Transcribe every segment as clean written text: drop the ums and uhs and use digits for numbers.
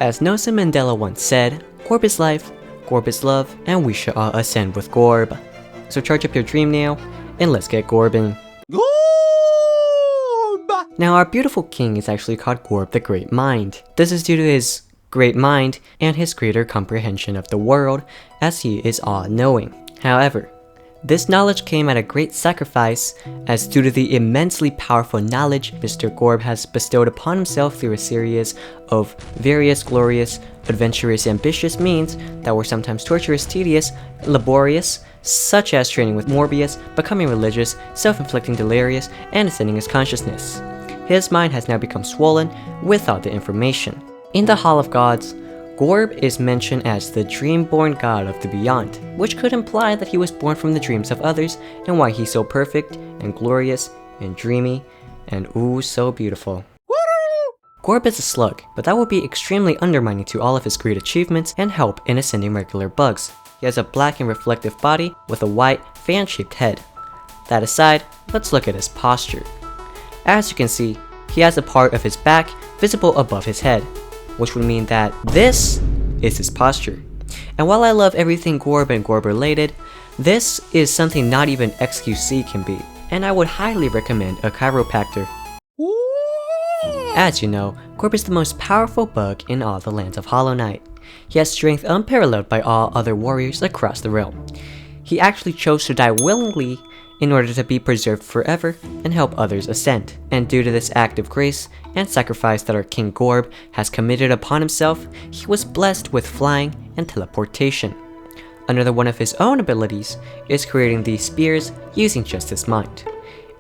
As Nelson Mandela once said, Gorb is life, Gorb is love, and we should all ascend with Gorb. So charge up your dream now, and let's get Gorbing. Gorb! Now our beautiful king is actually called Gorb the Great Mind. This is due to his great mind and his greater comprehension of the world, as he is all-knowing. However, this knowledge came at a great sacrifice, as due to the immensely powerful knowledge Mr. Gorb has bestowed upon himself through a series of various glorious, adventurous, ambitious means that were sometimes torturous, tedious, laborious, such as training with Morbius, becoming religious, self-inflicting delirious, and ascending his consciousness. His mind has now become swollen without the information. In the Hall of Gods, Gorb is mentioned as the dream-born god of the beyond, which could imply that he was born from the dreams of others and why he's so perfect and glorious and dreamy and ooh so beautiful. Gorb is a slug, but that would be extremely undermining to all of his great achievements and help in ascending regular bugs. He has a black and reflective body with a white fan-shaped head. That aside, let's look at his posture. As you can see, he has a part of his back visible above his head, which would mean that this is his posture. And while I love everything Gorb and Gorb related, this is something not even XQC can be, and I would highly recommend a chiropractor. As you know, Gorb is the most powerful bug in all the lands of Hollow Knight. He has strength unparalleled by all other warriors across the realm. He actually chose to die willingly in order to be preserved forever and help others ascend. And due to this act of grace and sacrifice that our King Gorb has committed upon himself, he was blessed with flying and teleportation. Another one of his own abilities is creating these spears using just his mind.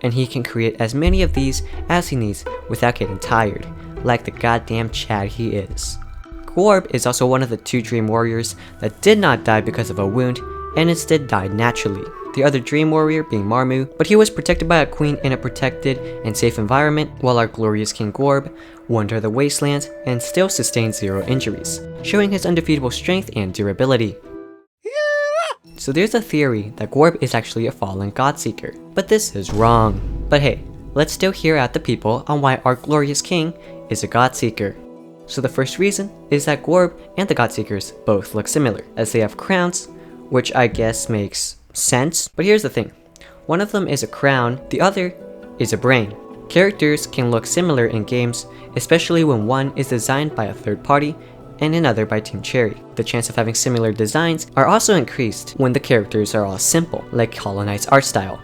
And he can create as many of these as he needs without getting tired, like the goddamn Chad he is. Gorb is also one of the 2 dream warriors that did not die because of a wound and instead died naturally. The other dream warrior being Marmu, but he was protected by a queen in a protected and safe environment, while our glorious King Gorb wandered the wastelands and still sustained 0 injuries, showing his undefeatable strength and durability. So there's a theory that Gorb is actually a fallen Godseeker, but this is wrong. But hey, let's still hear out the people on why our glorious king is a Godseeker. So the first reason is that Gorb and the Godseekers both look similar, as they have crowns, which I guess makes sense. But here's the thing, one of them is a crown, the other is a brain. Characters can look similar in games, especially when one is designed by a third party and another by Team Cherry. The chance of having similar designs are also increased when the characters are all simple, like Hollow Knight's art style.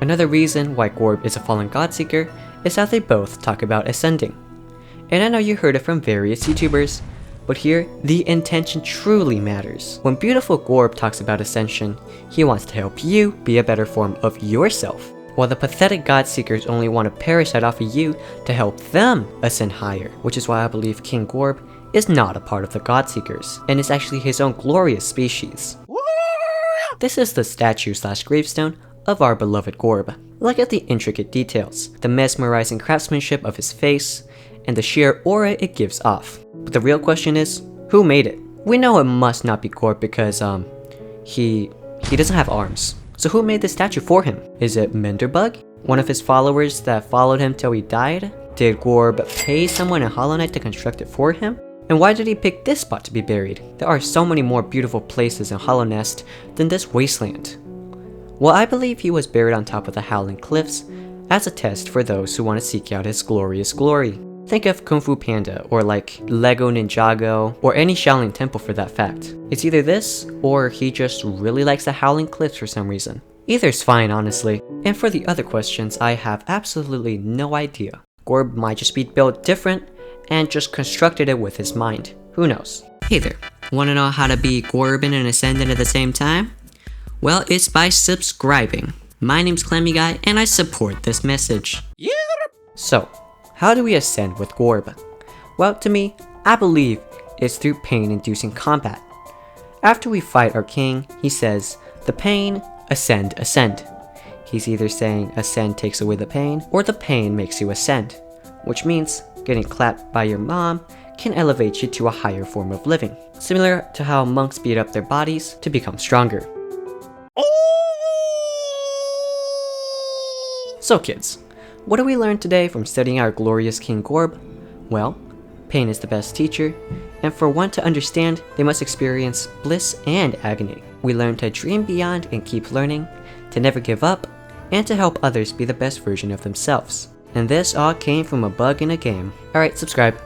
Another reason why Gorb is a fallen Godseeker is how they both talk about ascending. And I know you heard it from various YouTubers, but here, the intention truly matters. When beautiful Gorb talks about ascension, he wants to help you be a better form of yourself, while the pathetic Godseekers only want to parasite off of you to help them ascend higher, which is why I believe King Gorb is not a part of the Godseekers, and is actually his own glorious species. This is the statue/gravestone of our beloved Gorb. Look at the intricate details, the mesmerizing craftsmanship of his face, and the sheer aura it gives off. But the real question is, who made it? We know it must not be Gorb because, he doesn't have arms. So who made this statue for him? Is it Menderbug? One of his followers that followed him till he died? Did Gorb pay someone in Hollow Knight to construct it for him? And why did he pick this spot to be buried? There are so many more beautiful places in Hollow Nest than this wasteland. Well, I believe he was buried on top of the Howling Cliffs as a test for those who want to seek out his glorious glory. Think of Kung Fu Panda, or like Lego Ninjago, or any Shaolin temple for that fact. It's either this, or he just really likes the Howling Cliffs for some reason. Either's fine, honestly. And for the other questions, I have absolutely no idea. Gorb might just be built different, and just constructed it with his mind. Who knows? Hey there, wanna know how to be Gorbin and Ascendant at the same time? Well, it's by subscribing. My name's Clammy Guy, and I support this message. Yeah. So, how do we ascend with Gorb? Well, to me, I believe it's through pain-inducing combat. After we fight our king, he says, the pain, ascend, ascend. He's either saying ascend takes away the pain, or the pain makes you ascend, which means getting clapped by your mom can elevate you to a higher form of living, similar to how monks beat up their bodies to become stronger. So kids, what do we learn today from studying our glorious King Gorb? Well, pain is the best teacher, and for one to understand, they must experience bliss and agony. We learn to dream beyond and keep learning, to never give up, and to help others be the best version of themselves. And this all came from a bug in a game. Alright, subscribe.